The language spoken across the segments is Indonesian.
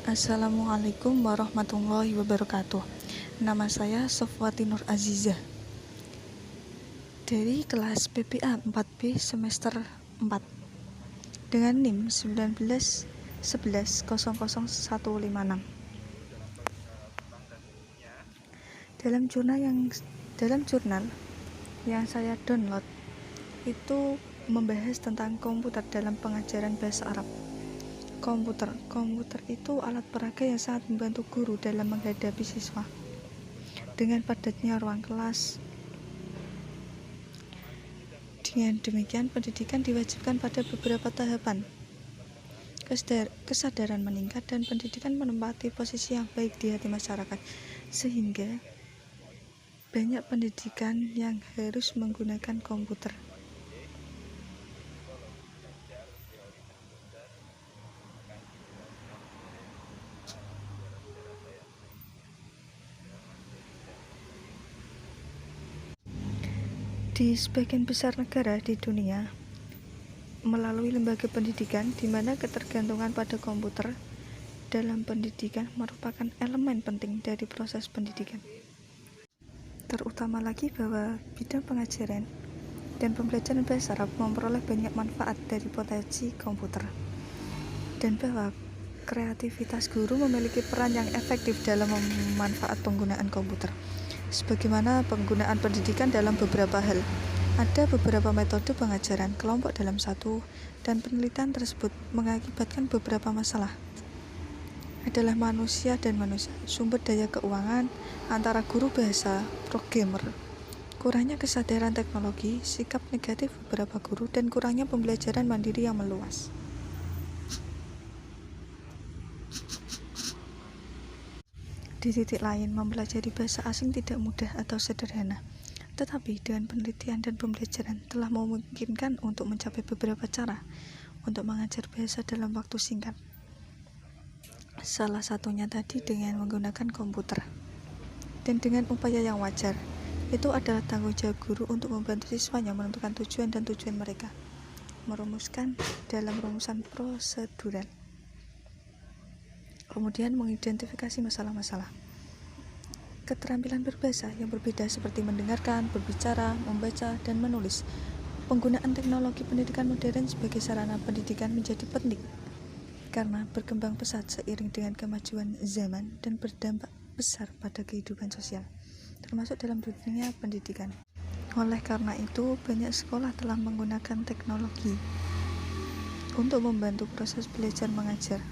Assalamualaikum warahmatullahi wabarakatuh. Nama saya Sofwati Nur Azizah dari kelas PPA 4B semester 4 dengan NIM 1911000156. Dalam jurnal yang saya download itu membahas tentang komputer dalam pengajaran bahasa Arab. Komputer itu alat peraga yang sangat membantu guru dalam menghadapi siswa. Dengan padatnya ruang kelas, dengan demikian pendidikan diwajibkan pada beberapa tahapan. Kesadaran meningkat dan pendidikan menempati posisi yang baik di hati masyarakat, sehingga banyak pendidikan yang harus menggunakan komputer. Di sebagian besar negara di dunia, melalui lembaga pendidikan di mana ketergantungan pada komputer dalam pendidikan merupakan elemen penting dari proses pendidikan. Terutama lagi bahwa bidang pengajaran dan pembelajaran bahasa Arab memperoleh banyak manfaat dari potensi komputer, dan bahwa kreativitas guru memiliki peran yang efektif dalam memanfaat penggunaan komputer. Sebagaimana penggunaan pendidikan dalam beberapa hal, ada beberapa metode pengajaran kelompok dalam satu, dan penelitian tersebut mengakibatkan beberapa masalah. Adalah manusia dan manusia, sumber daya keuangan, antara guru bahasa, programmer, kurangnya kesadaran teknologi, sikap negatif beberapa guru, dan kurangnya pembelajaran mandiri yang meluas. Di titik lain, mempelajari bahasa asing tidak mudah atau sederhana, tetapi dengan penelitian dan pembelajaran telah memungkinkan untuk mencapai beberapa cara untuk mengajar bahasa dalam waktu singkat. Salah satunya tadi dengan menggunakan komputer. Dan dengan upaya yang wajar, itu adalah tanggung jawab guru untuk membantu siswanya menentukan tujuan dan tujuan mereka, merumuskan dalam rumusan prosedural. Kemudian mengidentifikasi masalah-masalah. Keterampilan berbahasa yang berbeda seperti mendengarkan, berbicara, membaca, dan menulis. Penggunaan teknologi pendidikan modern sebagai sarana pendidikan menjadi penting karena berkembang pesat seiring dengan kemajuan zaman dan berdampak besar pada kehidupan sosial, termasuk dalam dunia pendidikan. Oleh karena itu, banyak sekolah telah menggunakan teknologi untuk membantu proses belajar mengajar,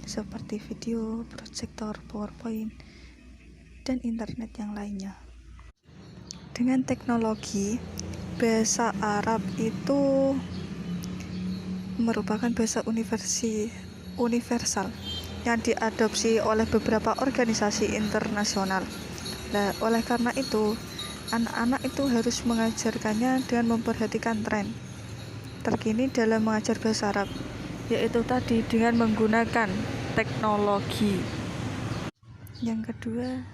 seperti video, proyektor, PowerPoint, dan internet yang lainnya. Dengan teknologi, bahasa Arab itu merupakan bahasa universal yang diadopsi oleh beberapa organisasi internasional. Nah, oleh karena itu, anak-anak itu harus mengajarkannya dengan memperhatikan tren terkini dalam mengajar bahasa Arab, yaitu tadi dengan menggunakan teknologi. Yang kedua,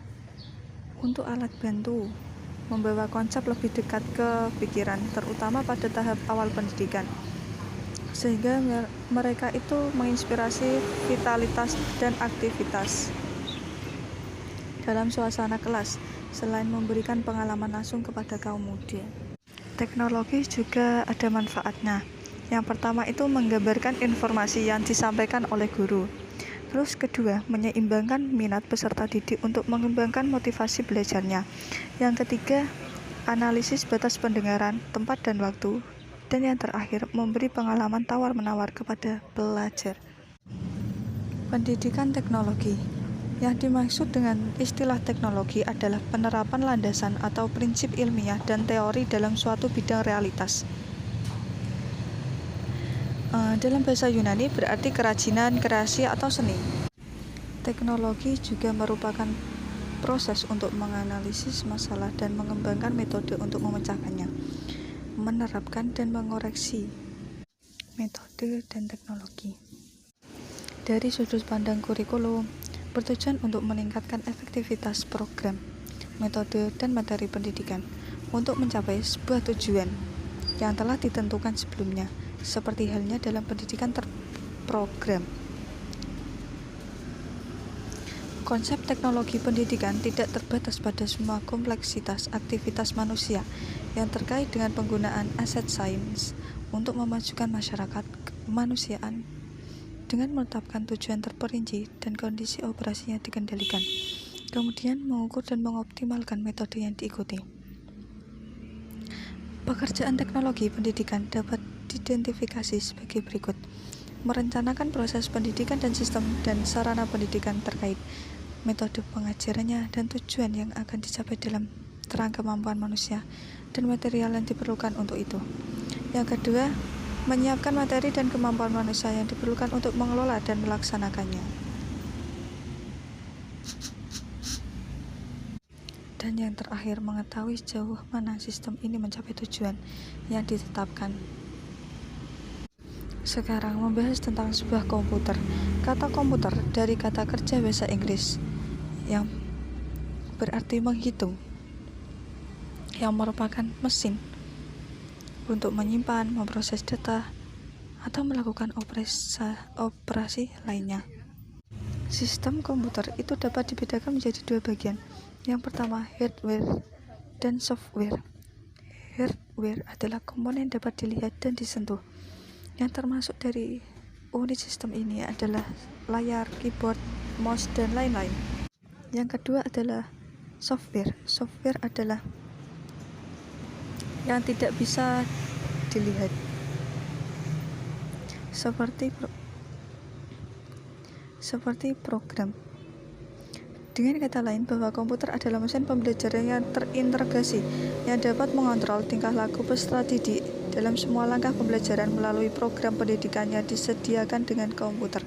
untuk alat bantu membawa konsep lebih dekat ke pikiran, terutama pada tahap awal pendidikan, sehingga mereka itu menginspirasi vitalitas dan aktivitas dalam suasana kelas, selain memberikan pengalaman langsung kepada kaum muda. Teknologi juga ada manfaatnya. Yang pertama itu menggambarkan informasi yang disampaikan oleh guru. Terus kedua, menyeimbangkan minat peserta didik untuk mengembangkan motivasi belajarnya. Yang ketiga, analisis batas pendengaran, tempat dan waktu. Dan yang terakhir, memberi pengalaman tawar-menawar kepada pelajar. Pendidikan teknologi. Yang dimaksud dengan istilah teknologi adalah penerapan landasan atau prinsip ilmiah dan teori dalam suatu bidang realitas. Dalam bahasa Yunani berarti kerajinan, kreasi, atau seni. Teknologi juga merupakan proses untuk menganalisis masalah dan mengembangkan metode untuk memecahkannya, menerapkan dan mengoreksi metode dan teknologi. Dari sudut pandang kurikulum, bertujuan untuk meningkatkan efektivitas program, metode, dan materi pendidikan untuk mencapai sebuah tujuan yang telah ditentukan sebelumnya, seperti halnya dalam pendidikan terprogram. Konsep teknologi pendidikan tidak terbatas pada semua kompleksitas aktivitas manusia yang terkait dengan penggunaan aset sains untuk memajukan masyarakat kemanusiaan dengan menetapkan tujuan terperinci dan kondisi operasinya dikendalikan, kemudian mengukur dan mengoptimalkan metode yang diikuti. Pekerjaan teknologi pendidikan dapat diidentifikasi sebagai berikut: merencanakan proses pendidikan dan sistem dan sarana pendidikan terkait, metode pengajarannya dan tujuan yang akan dicapai dalam terang kemampuan manusia dan material yang diperlukan untuk itu. Yang kedua, menyiapkan materi dan kemampuan manusia yang diperlukan untuk mengelola dan melaksanakannya. Dan yang terakhir, mengetahui sejauh mana sistem ini mencapai tujuan yang ditetapkan. Sekarang membahas tentang sebuah komputer. Kata komputer dari kata kerja bahasa Inggris yang berarti menghitung, yang merupakan mesin untuk menyimpan, memproses data, atau melakukan operasi lainnya. Sistem komputer itu dapat dibedakan menjadi dua bagian. Yang pertama, hardware dan software. Hardware adalah komponen yang dapat dilihat dan disentuh. Yang termasuk dari unit sistem ini adalah layar, keyboard, mouse, dan lain-lain. Yang kedua adalah software. Software adalah yang tidak bisa dilihat, seperti program. Dengan kata lain, bahwa komputer adalah mesin pembelajaran yang terintegrasi yang dapat mengontrol tingkah laku peserta didik dalam semua langkah pembelajaran melalui program pendidikan yang disediakan dengan komputer.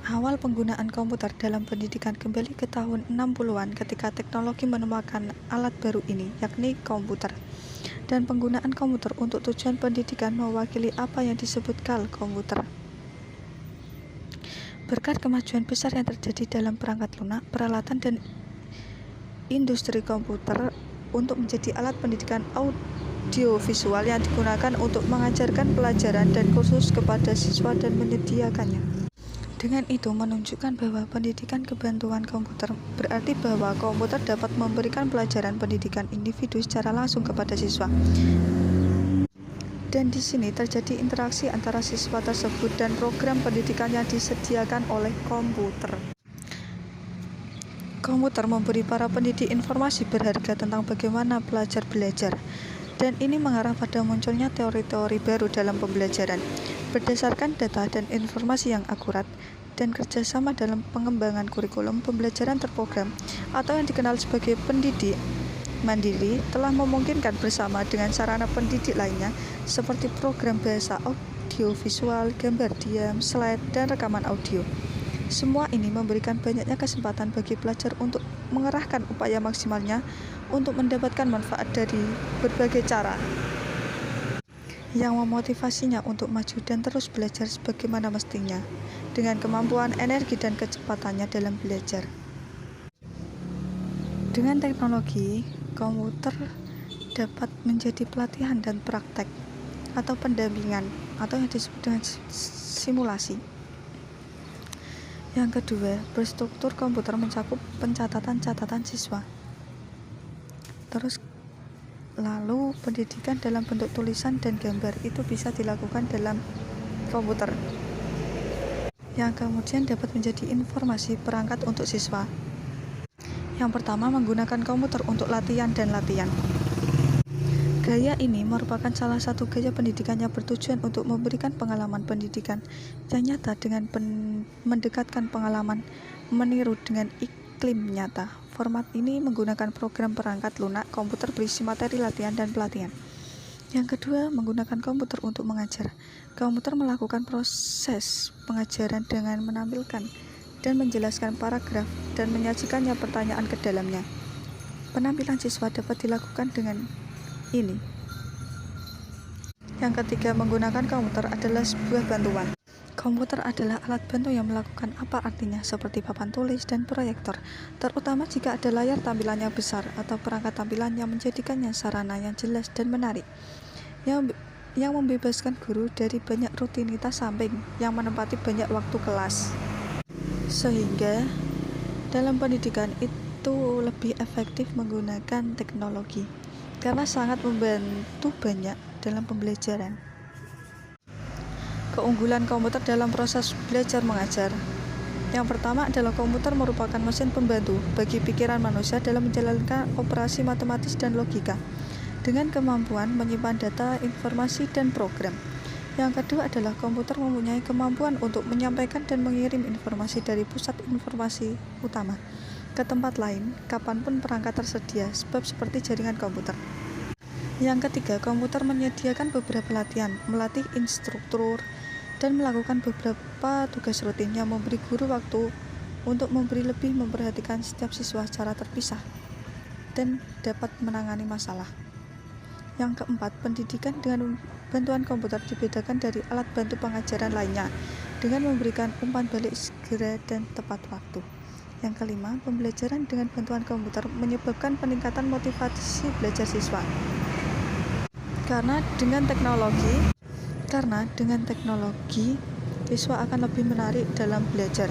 Awal penggunaan komputer dalam pendidikan kembali ke tahun 60-an ketika teknologi menemukan alat baru ini, yakni komputer. Dan penggunaan komputer untuk tujuan pendidikan mewakili apa yang disebut komputer. Berkat kemajuan besar yang terjadi dalam perangkat lunak, peralatan dan industri komputer untuk menjadi alat pendidikan audiovisual yang digunakan untuk mengajarkan pelajaran dan kursus kepada siswa dan menyediakannya. Dengan itu menunjukkan bahwa pendidikan kebantuan komputer berarti bahwa komputer dapat memberikan pelajaran pendidikan individu secara langsung kepada siswa. Dan di sini terjadi interaksi antara siswa tersebut dan program pendidikan yang disediakan oleh komputer. Komputer memberi para pendidik informasi berharga tentang bagaimana pelajar belajar, dan ini mengarah pada munculnya teori-teori baru dalam pembelajaran, berdasarkan data dan informasi yang akurat, dan kerjasama dalam pengembangan kurikulum pembelajaran terprogram, atau yang dikenal sebagai pendidik mandiri, telah memungkinkan bersama dengan sarana pendidik lainnya seperti program bahasa audiovisual, gambar diam, slide, dan rekaman audio. Semua ini memberikan banyaknya kesempatan bagi pelajar untuk mengerahkan upaya maksimalnya untuk mendapatkan manfaat dari berbagai cara yang memotivasinya untuk maju dan terus belajar sebagaimana mestinya dengan kemampuan, energi, dan kecepatannya dalam belajar. Dengan teknologi, komputer dapat menjadi pelatihan dan praktek atau pendampingan atau yang disebut dengan simulasi. Yang kedua, berstruktur komputer mencakup pencatatan-catatan siswa. Lalu pendidikan dalam bentuk tulisan dan gambar itu bisa dilakukan dalam komputer, yang kemudian dapat menjadi informasi perangkat untuk siswa. Yang pertama, menggunakan komputer untuk latihan dan latihan. Gaya ini merupakan salah satu gaya pendidikan yang bertujuan untuk memberikan pengalaman pendidikan yang nyata dengan mendekatkan pengalaman meniru dengan iklim nyata. Format ini menggunakan program perangkat lunak komputer berisi materi latihan dan pelatihan. Yang kedua, menggunakan komputer untuk mengajar. Komputer melakukan proses pengajaran dengan menampilkan dan menjelaskan paragraf dan menyajikannya pertanyaan ke dalamnya. Penampilan siswa dapat dilakukan dengan ini. Yang ketiga, menggunakan komputer adalah sebuah bantuan. Komputer adalah alat bantu yang melakukan apa artinya seperti papan tulis dan proyektor, terutama jika ada layar tampilannya besar atau perangkat tampilan yang menjadikannya sarana yang jelas dan menarik, yang membebaskan guru dari banyak rutinitas samping yang menempati banyak waktu kelas. Sehingga dalam pendidikan itu lebih efektif menggunakan teknologi karena sangat membantu banyak dalam pembelajaran. Keunggulan komputer dalam proses belajar mengajar. Yang pertama adalah komputer merupakan mesin pembantu bagi pikiran manusia dalam menjalankan operasi matematis dan logika dengan kemampuan menyimpan data, informasi, dan program. Yang kedua adalah komputer mempunyai kemampuan untuk menyampaikan dan mengirim informasi dari pusat informasi utama ke tempat lain kapanpun perangkat tersedia, sebab seperti jaringan komputer. Yang ketiga, komputer menyediakan beberapa latihan, melatih instruktur, dan melakukan beberapa tugas rutin yang memberi guru waktu untuk memberi lebih memperhatikan setiap siswa secara terpisah dan dapat menangani masalah. Yang keempat, pendidikan dengan bantuan komputer dibedakan dari alat bantu pengajaran lainnya dengan memberikan umpan balik segera dan tepat waktu. Yang kelima, pembelajaran dengan bantuan komputer menyebabkan peningkatan motivasi belajar siswa. Karena dengan teknologi, siswa akan lebih menarik dalam belajar.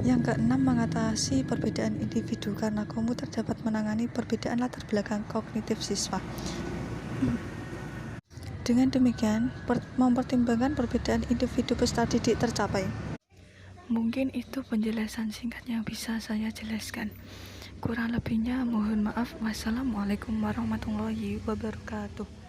Yang keenam, mengatasi perbedaan individu karena komputer dapat menangani perbedaan latar belakang kognitif siswa. Dengan demikian, mempertimbangkan perbedaan individu peserta didik tercapai. Mungkin itu penjelasan singkat yang bisa saya jelaskan. Kurang lebihnya mohon maaf. Wassalamualaikum warahmatullahi wabarakatuh.